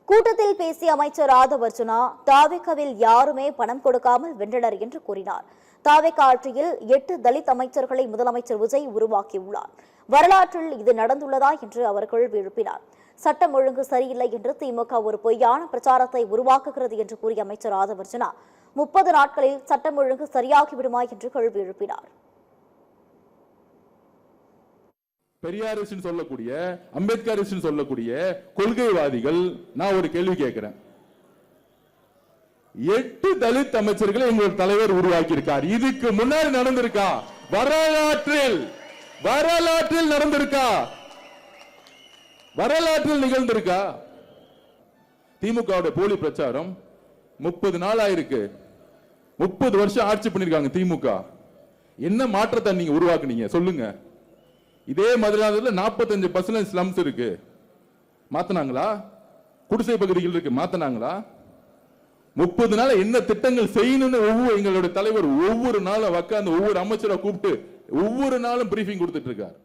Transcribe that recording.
கூட்டத்தில் பேசிய அமைச்சர் ராதவர்ஜுனா தாவேகாவில் யாருமே பணம் கொடுக்காமல் வென்றனர் என்று கூறினார். தாவேகா ஆட்சியில் 8 தலித் அமைச்சர்களை முதலமைச்சர் விஜய் உருவாக்கியுள்ளார். வரலாற்றில் இது நடந்துள்ளதா என்று அவர் கேள்வி எழுப்பினார். சட்டம் ஒழுங்கு சரியில்லை என்று திமுக ஒரு பொய்யான பிரச்சாரத்தை உருவாக்குகிறது என்று கூறிய அமைச்சர் ராதவர்ஜுனா 30 நாட்களில் சட்டம் ஒழுங்கு சரியாகிவிடுமா என்று கேள்வி எழுப்பினார். பெரியார் சொல்லக்கூடிய அம்பேத்கர் சொல்லக்கூடிய கொள்கைவாதிகள், நான் ஒரு கேள்வி கேட்கிறேன். 8 தலித் அமைச்சர்களை எங்களோட தலைவர் உருவாக்கி இருக்கார். இதுக்கு முன்னாடி நடந்திருக்கா? வரலாற்றில் நடந்திருக்கா? வரலாற்றில் நிகழ்ந்திருக்கா? திமுக போலி பிரச்சாரம் 30 நாள் ஆயிருக்கு. 30 வருஷம் ஆட்சி பண்ணிருக்காங்க திமுக. என்ன மாற்றத்தை நீங்க உருவாக்குனீங்க சொல்லுங்க. இதே மதுராந்தகத்துல 45% ஸ்லம்ஸ் இருக்கு, மாத்தினாங்களா? குடிசை பகுதிகள் இருக்கு, மாத்தினாங்களா? 30 நாள் என்ன திட்டங்கள் செய்யணும்னு எங்களுடைய தலைவர் ஒவ்வொரு நாளும் உட்கார்ந்து ஒவ்வொரு அமைச்சரை கூப்பிட்டு ஒவ்வொரு நாளும் பிரீஃபிங் கொடுத்துட்டு இருக்கார்.